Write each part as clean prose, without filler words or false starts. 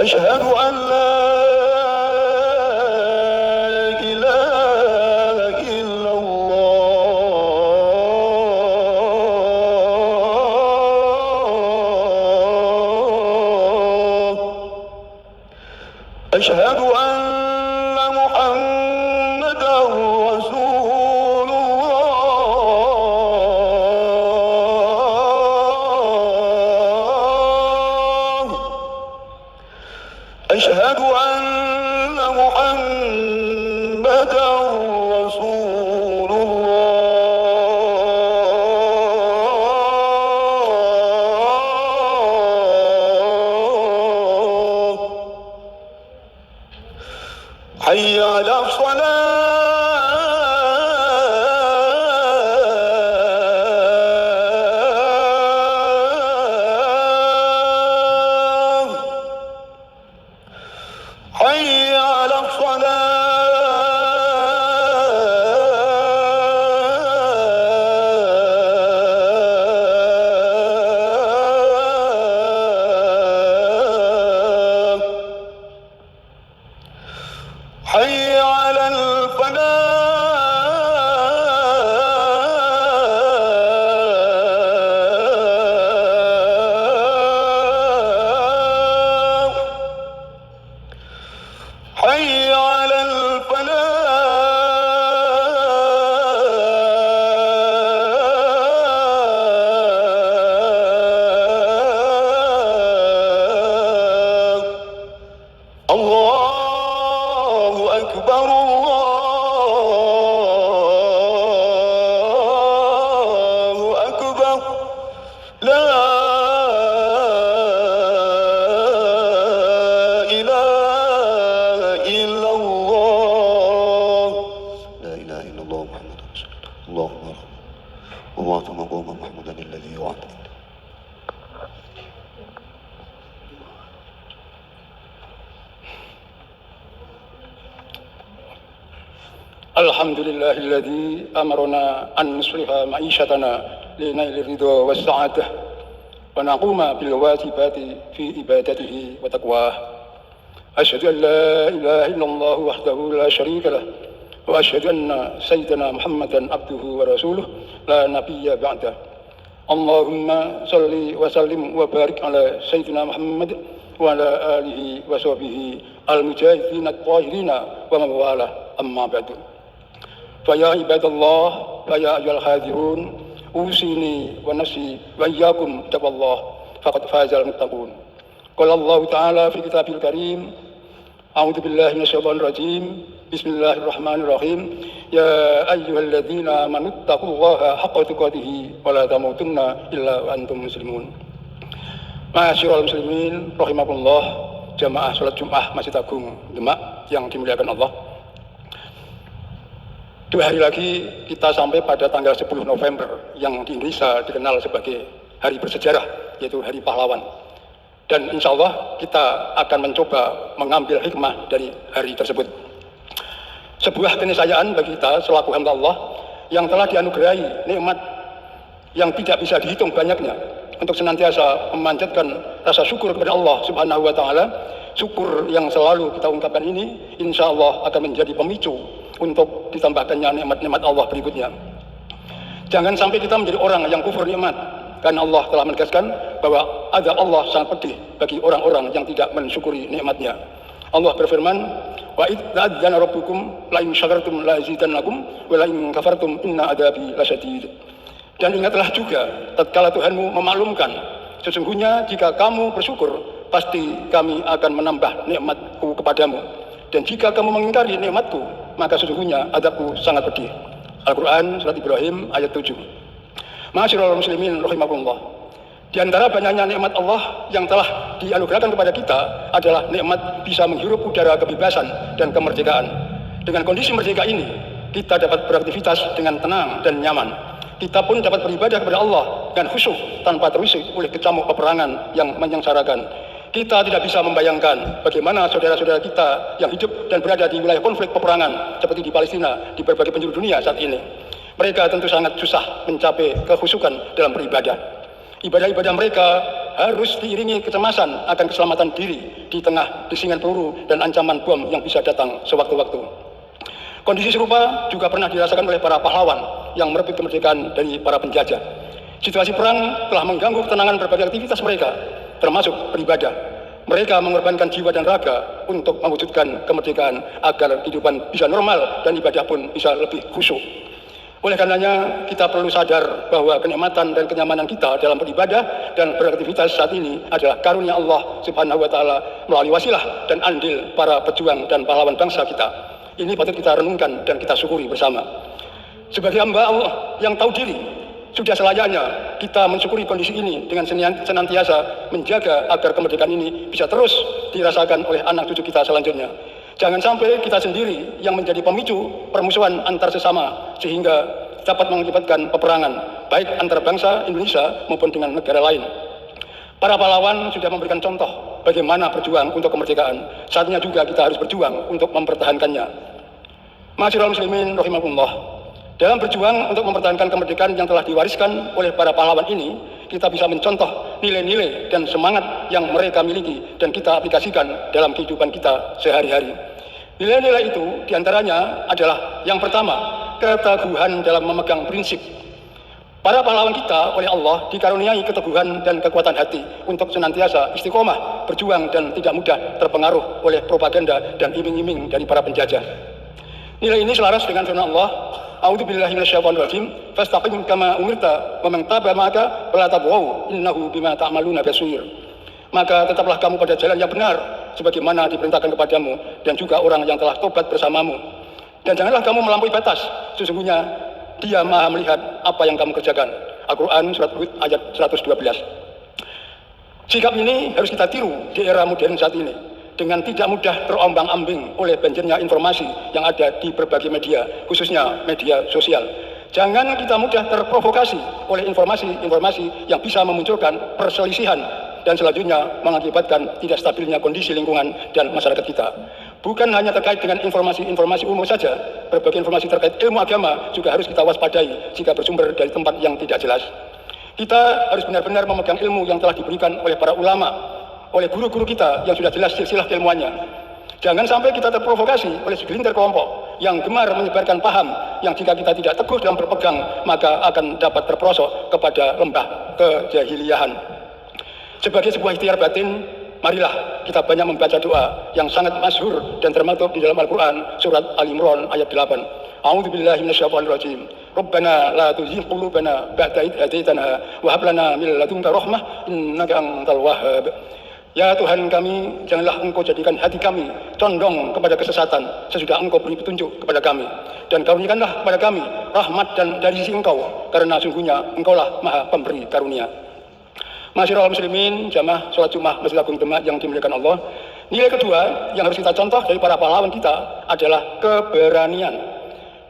أشهد أن لا إله إلا الله. أشهد أن محمدا رسول الله. أشهد أن محمدا رسول الله. حي على الصلاة. حي على الصلاة. حي على الفلاح. حي على الفلاح. الله أكبر الله أكبر لا إله إلا الله. لا إله إلا الله محمد رسول الله. اللهم رب وبعث مقام محمودا الذي وعدته. الحمد لله الذي أمرنا أن نصرف معيشتنا لنيل الرضا والسعادة ونقوم بالواجبات في عبادته وتقواه. أشهد أن لا إله إلا الله وحده لا شريك له وأشهد أن سيدنا محمدا عبده ورسوله لا نبي بعده. اللهم صل وسلم وبارك على سيدنا محمد وعلى آله وصحبه المجاهدين الطاهرين ومن والاه. أما بعد فيا عباد الله فيا أيها الحاضرون أوصيني ونفسي وإياكم بتقوى الله فقد فاز المتقون. قال الله تعالى في كتابه الكريم أعوذ بالله من الشيطان الرجيم بسم الله الرحمن الرحيم يا أيها الذين آمنوا اتقوا الله حق تقاته ولا تموتن إلا وأنتم مسلمون. Ma'asyiral muslimin rahimakumullah, jamaah salat Jumat Masjid Agung Demak yang dimuliakan Allah. 2 hari lagi kita sampai pada tanggal 10 November yang di Indonesia dikenal sebagai hari bersejarah, yaitu Hari Pahlawan. Dan insya Allah kita akan mencoba mengambil hikmah dari hari tersebut. Sebuah keniscayaan bagi kita selaku hamba Allah yang telah dianugerahi nikmat yang tidak bisa dihitung banyaknya, untuk senantiasa memanjatkan rasa syukur kepada Allah Subhanahu wa Ta'ala. Syukur yang selalu kita ungkapkan ini insya Allah akan menjadi pemicu untuk ditambahkannya nikmat-nikmat Allah berikutnya. Jangan sampai kita menjadi orang yang kufur nikmat, karena Allah telah menegaskan bahwa azab Allah sangat pedih bagi orang-orang yang tidak mensyukuri nikmatnya. Allah berfirman, wa idz ta'adzana rabbukum la in syakartum la azidannakum wa la in kafartum inna adzabi lasyadid. Dan ingatlah juga tatkala Tuhanmu memaklumkan, sesungguhnya jika kamu bersyukur pasti kami akan menambah nikmatku kepadamu, dan jika kamu mengingkari nikmatku maka sesungguhnya azabku sangat pedih. Al-Quran Surat Ibrahim ayat 7. Ma'asyiral muslimin rahimakumullah, di antara banyaknya nikmat Allah yang telah dianugerahkan kepada kita adalah nikmat bisa menghirup udara kebebasan dan kemerdekaan. Dengan kondisi merdeka ini kita dapat beraktivitas dengan tenang dan nyaman. Kita pun dapat beribadah kepada Allah dengan khusyuk tanpa terusik oleh kecamuk peperangan yang menyengsarakan. Kita tidak bisa membayangkan bagaimana saudara-saudara kita yang hidup dan berada di wilayah konflik peperangan seperti di Palestina, di berbagai penjuru dunia saat ini. Mereka tentu sangat susah mencapai kekhusyukan dalam beribadah. Ibadah-ibadah mereka harus diiringi kecemasan akan keselamatan diri di tengah desingan peluru dan ancaman bom yang bisa datang sewaktu-waktu. Kondisi serupa juga pernah dirasakan oleh para pahlawan yang merebut kemerdekaan dari para penjajah. Situasi perang telah mengganggu ketenangan berbagai aktivitas mereka, termasuk beribadah. Mereka mengorbankan jiwa dan raga untuk mewujudkan kemerdekaan agar kehidupan bisa normal dan ibadah pun bisa lebih khusyuk. Oleh karenanya, kita perlu sadar bahwa kenikmatan dan kenyamanan kita dalam beribadah dan beraktivitas saat ini adalah karunia Allah Subhanahu wa Ta'ala melalui wasilah dan andil para pejuang dan pahlawan bangsa kita. Ini patut kita renungkan dan kita syukuri bersama. Sebagai hamba Allah yang tahu diri, sudah selayaknya kita mensyukuri kondisi ini dengan senantiasa menjaga agar kemerdekaan ini bisa terus dirasakan oleh anak cucu kita selanjutnya. Jangan sampai kita sendiri yang menjadi pemicu permusuhan antar sesama sehingga dapat mengakibatkan peperangan baik antar bangsa Indonesia maupun dengan negara lain. Para pahlawan sudah memberikan contoh bagaimana berjuang untuk kemerdekaan. Saatnya juga kita harus berjuang untuk mempertahankannya. Ma'asyiral muslimin rahimakumullah. Dalam berjuang untuk mempertahankan kemerdekaan yang telah diwariskan oleh para pahlawan ini, kita bisa mencontoh nilai-nilai dan semangat yang mereka miliki dan kita aplikasikan dalam kehidupan kita sehari-hari. Nilai-nilai itu diantaranya adalah yang pertama, keteguhan dalam memegang prinsip. Para pahlawan kita oleh Allah dikaruniai keteguhan dan kekuatan hati untuk senantiasa istiqomah, berjuang dan tidak mudah terpengaruh oleh propaganda dan iming-iming dari para penjajah. Nilai ini selaras dengan firman Allah, A'udzubillahi minasyaitonirrajim, fastaqim kama umirta wa man taba ma'aka fala tabghaw innahu bima ta'maluna basir. Maka tetaplah kamu pada jalan yang benar sebagaimana diperintahkan kepadamu dan juga orang yang telah tobat bersamamu. Dan janganlah kamu melampaui batas, sesungguhnya Dia Maha melihat apa yang kamu kerjakan. Al-Quran surat Hud ayat 112. Sikap ini harus kita tiru di era modern saat ini dengan tidak mudah terombang-ambing oleh banjirnya informasi yang ada di berbagai media, khususnya media sosial. Jangan kita mudah terprovokasi oleh informasi-informasi yang bisa memunculkan perselisihan dan selanjutnya mengakibatkan tidak stabilnya kondisi lingkungan dan masyarakat kita. Bukan hanya terkait dengan informasi-informasi umum saja, berbagai informasi terkait ilmu agama juga harus kita waspadai jika bersumber dari tempat yang tidak jelas. Kita harus benar-benar memegang ilmu yang telah diberikan oleh para ulama, oleh guru-guru kita yang sudah jelas silsilah keilmuannya. Jangan sampai kita terprovokasi oleh segelintir kelompok yang gemar menyebarkan paham yang jika kita tidak teguh dalam berpegang maka akan dapat terperosok kepada lembah kejahiliahan. Sebagai sebuah ikhtiar batin, marilah kita banyak membaca doa yang sangat masyhur dan termaktub di dalam Al-Quran surat Al-Imran ayat 8. A'udzubillahi minasyaitonirrajim. Rabbana la tuzigh qulubana ba'da idh hadaitana wa hab lana min ladunka rahmah innaka antal wahhab. Ya Tuhan kami, janganlah Engkau jadikan hati kami condong kepada kesesatan sesudah Engkau beri petunjuk kepada kami. Dan karuniakanlah kepada kami rahmat dan dari sisi Engkau, karena sungguhnya Engkaulah Maha Pemberi karunia. Ma'asyiral muslimin, jamaah sholat Jumat Masjid Agung Demak yang dimuliakan Allah. Nilai kedua yang harus kita contoh dari para pahlawan kita adalah keberanian.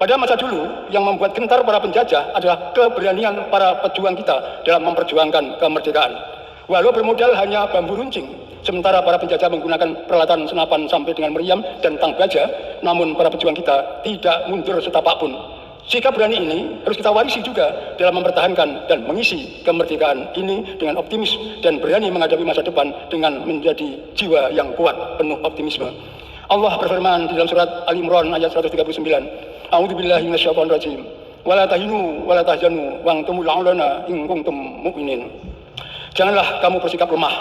Pada masa dulu yang membuat gentar para penjajah adalah keberanian para pejuang kita dalam memperjuangkan kemerdekaan. Walau bermodal hanya bambu runcing, sementara para penjajah menggunakan peralatan senapan sampai dengan meriam dan tang baja, namun para pejuang kita tidak mundur setapak pun. Sikap berani ini harus kita warisi juga dalam mempertahankan dan mengisi kemerdekaan ini dengan optimis dan berani menghadapi masa depan dengan menjadi jiwa yang kuat penuh optimisme. Allah berfirman di dalam surat Al-Imran ayat 139, A'udzubillahi minasyaitonirrajim. Wala tahinu wala tahzanu wa antumul a'lana in kuntum mu'minin. Janganlah kamu bersikap lemah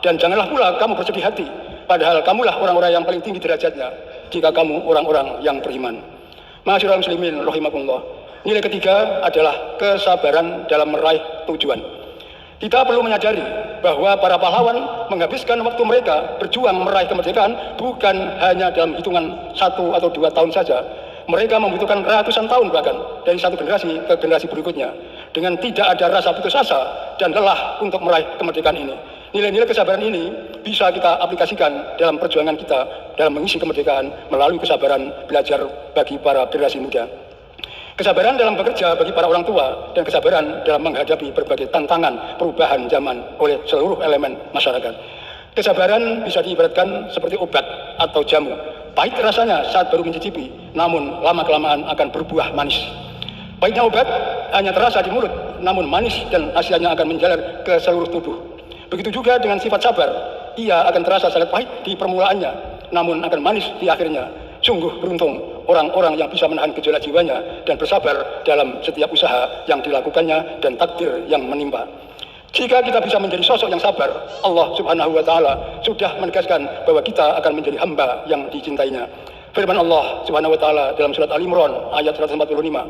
dan janganlah pula kamu bersedih hati, padahal kamulah orang-orang yang paling tinggi derajatnya jika kamu orang-orang yang beriman. Ma'asyiral muslimin rahimakumullah. Nilai ketiga adalah kesabaran dalam meraih tujuan. Kita perlu menyadari bahwa para pahlawan menghabiskan waktu mereka berjuang meraih kemerdekaan bukan hanya dalam hitungan 1 atau 2 tahun saja. Mereka membutuhkan ratusan tahun bahkan dari satu generasi ke generasi berikutnya dengan tidak ada rasa putus asa dan lelah untuk meraih kemerdekaan ini. Nilai-nilai kesabaran ini bisa kita aplikasikan dalam perjuangan kita dalam mengisi kemerdekaan melalui kesabaran belajar bagi para generasi muda. Kesabaran dalam bekerja bagi para orang tua dan kesabaran dalam menghadapi berbagai tantangan perubahan zaman oleh seluruh elemen masyarakat. Kesabaran bisa diibaratkan seperti obat atau jamu. Pahit rasanya saat baru mencicipi, namun lama-kelamaan akan berbuah manis. Pahitnya obat hanya terasa di mulut, namun manis dan khasiatnya akan menjalar ke seluruh tubuh. Begitu juga dengan sifat sabar, ia akan terasa sangat pahit di permulaannya, namun akan manis di akhirnya. Sungguh beruntung orang-orang yang bisa menahan gejolak jiwanya dan bersabar dalam setiap usaha yang dilakukannya dan takdir yang menimpa. Jika kita bisa menjadi sosok yang sabar, Allah Subhanahu wa Ta'ala sudah menegaskan bahwa kita akan menjadi hamba yang dicintainya. Firman Allah Subhanahu wa Ta'ala dalam surat Al-Imran ayat 145,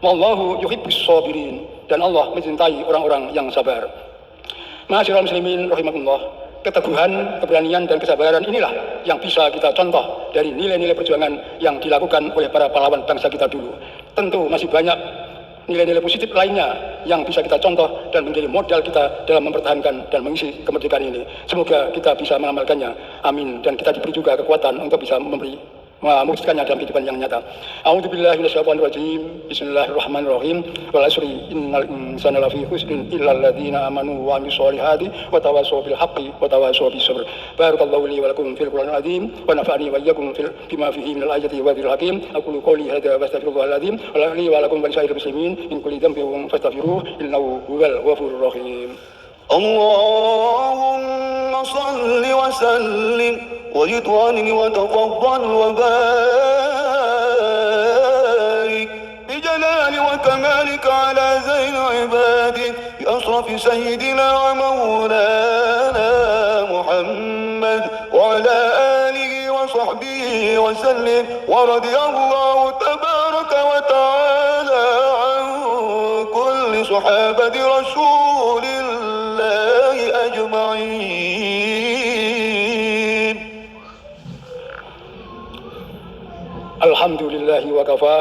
"Wallahu yuhibbus shabirin," dan Allah mencintai orang-orang yang sabar. Ma'asyiral muslimin rahimakumullah. Keteguhan, keberanian, dan kesabaran inilah yang bisa kita contoh dari nilai-nilai perjuangan yang dilakukan oleh para pahlawan bangsa kita dulu. Tentu masih banyak nilai-nilai positif lainnya yang bisa kita contoh dan menjadi modal kita dalam mempertahankan dan mengisi kemerdekaan ini. Semoga kita bisa mengamalkannya. Amin. Dan kita diberi juga kekuatan untuk bisa mewujudkannya dalam kehidupan yang nyata. A'udzubillahi minasyaitonirrajim. Bismillahirrahmanirrahim. Wal 'asri innal insana lafi khusrin illa alladziina amanu wa 'amilus solihati wa tawassaw bil haqqi wa tawassaw bis sabr. Barakallahu li wa lakum fil Qur'anil 'azim wa nafa'ani wa iyyakum bima fihi minal ayati wa dzikral hakim. Aqulu qouli hadza wa astaghfirullahal 'azim wa li wa lakum wa lisa'iril muslimin min kulli dhanbin fastaghfiruhu innahu huwal ghafurur rahim. اللهم صل وسلم وزد وتفضل وبارك بجلال وكمالك على زين عبادك بأشرف سيدنا ومولانا محمد وعلى آله وصحبه وسلم ورضي الله تبارك وتعالى عن كل صحابة رسول الله أجمعين. الحمد لله وكفى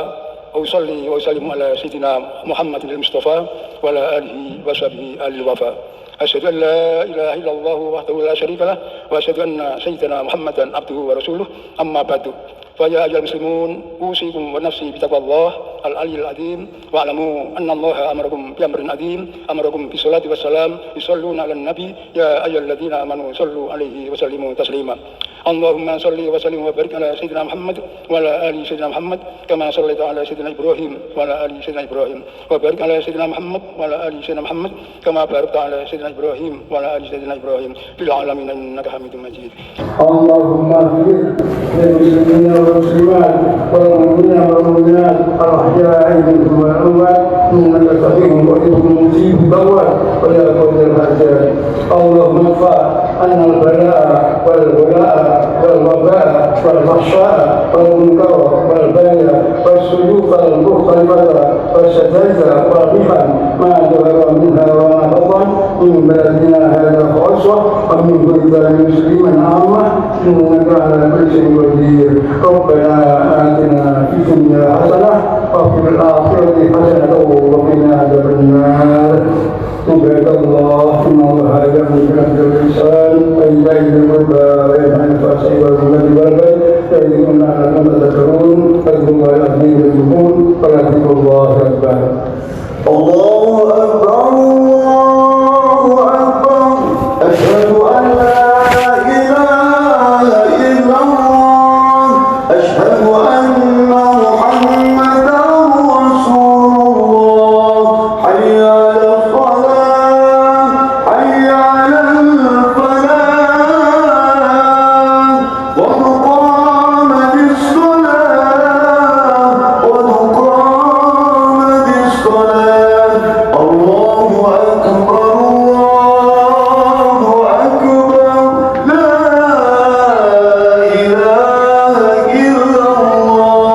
وأصلي وأسلم على سيدنا محمد المصطفى وعلى آله وصحبه آل الوفا. أشهد أن لا إله إلا الله وحده لا شريك له وأشهد أن سيدنا محمدا عبده ورسوله. أما بعد فيا أيها المسلمون أوصيكم ونفسي بتقوى الله العلي العظيم واعلموا أن الله أمركم بأمر عظيم أمركم بالصلاة والسلام يصلون على النبي يا أيها الذين آمنوا صلوا عليه وسلموا تسليما. اللهم صل وسلم وبارك على سيدنا محمد وعلى آل سيدنا محمد كما صليت على سيدنا إبراهيم وعلى آل سيدنا إبراهيم وبارك على سيدنا محمد وعلى آل سيدنا محمد كما باركت على سيدنا إبراهيم وعلى آل سيدنا إبراهيم في العالمين إنك حميد مجيد. اللهم اغفر للمسلمين والمسلمات والمؤمنين والمؤمنات الأحياء منهم والأموات إنك سميع قريب مجيب الدعوات ولا قدر الحاجات. اللهم ادفع عنا البلاء والولاء والوباء والفحشاء والمنكر والبغي والسلوك المختلفة والشتات والرحم ما ظهر منها وما بطن من بلدنا هذا خاصة ومن بلدان المسلمين عامة إنك على كل شيء قدير. ربنا آتنا في الدنيا حسنة وفي الآخرة حسنة وقنا عذاب النار. عباد الله إن الله يأمر بالعدل والإحسان وإيتاء ذي القربى وينهى عن الفحشاء والمنكر والبغي يعظكم لعلكم تذكرون. فاذكروا الله العظيم يذكركم ولذكر الله أكبر. الله أكبر الله أكبر أشهد أن لا إله إلا الله أشهد أن محمدا رسول الله. حي على الصلاة حي على الفلاح قد قامت الصلاة قد قامت الصلاة. الله أكبر الله أكبر لا إله إلا الله.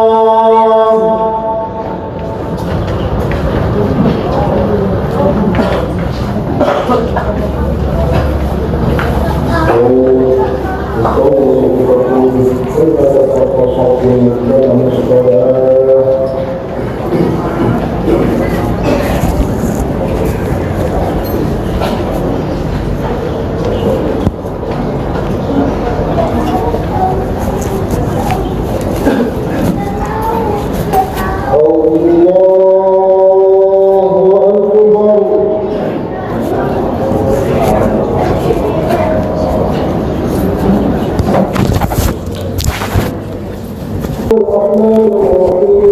الرحمن الرحيم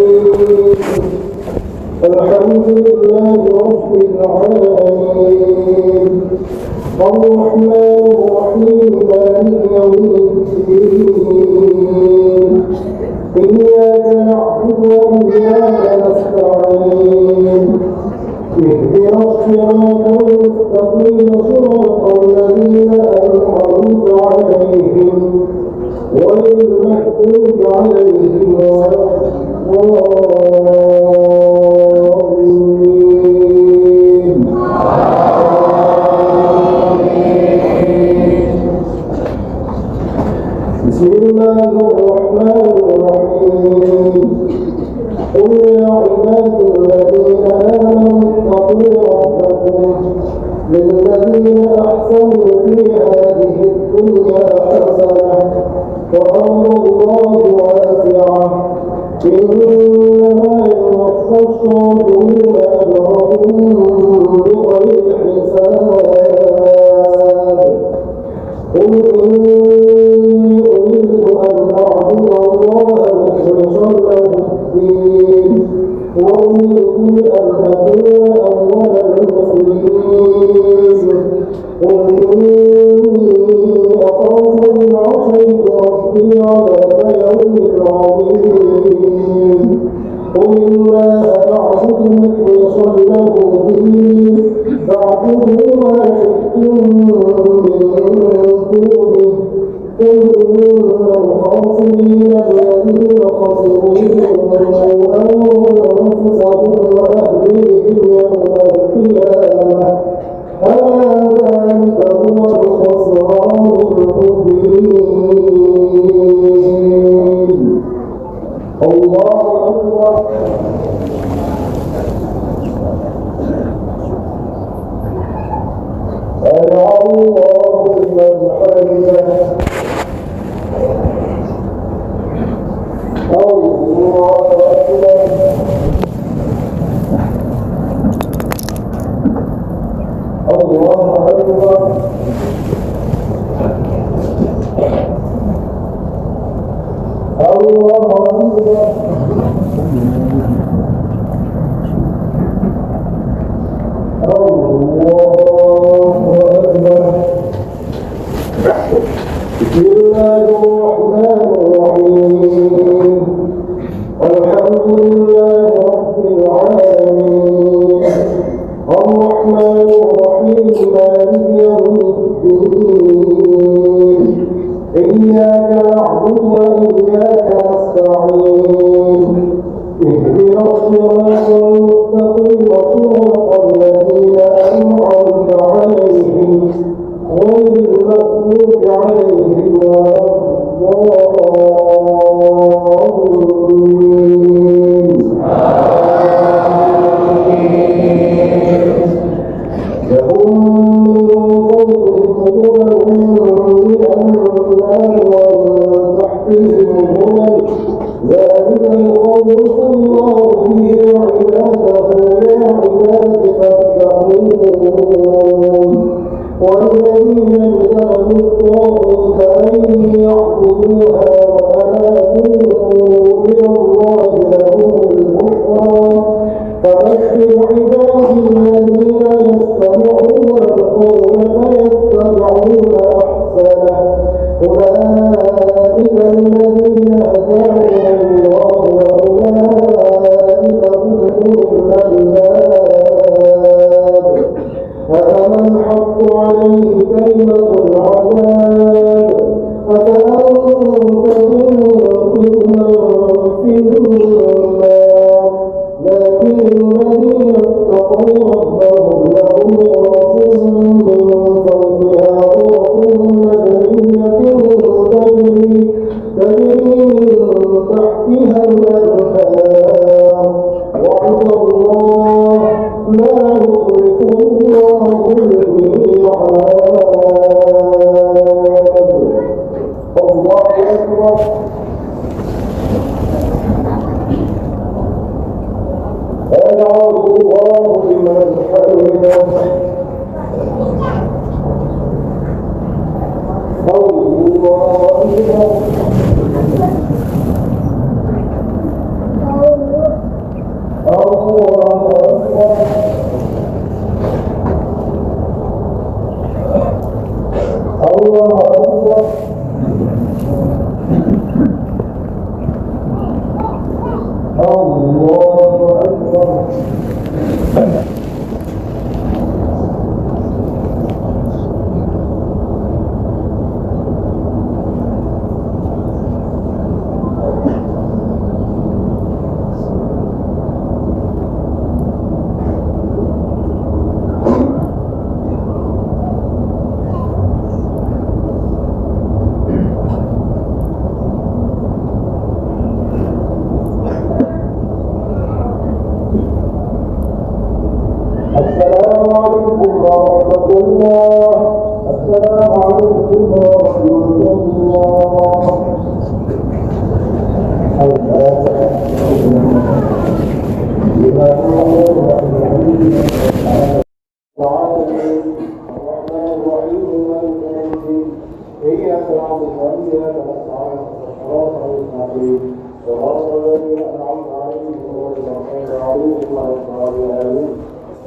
الرحيم صراط الذين أنعمت عليهم غير المغضوب عليهم ولا الضالين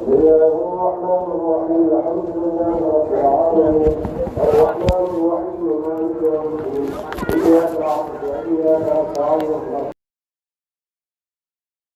بسم الله الرحمن الرحيم الحمد لله رب العالمين الرحمن الرحيم مالك يوم الدين إياك نعبد وإياك نستعين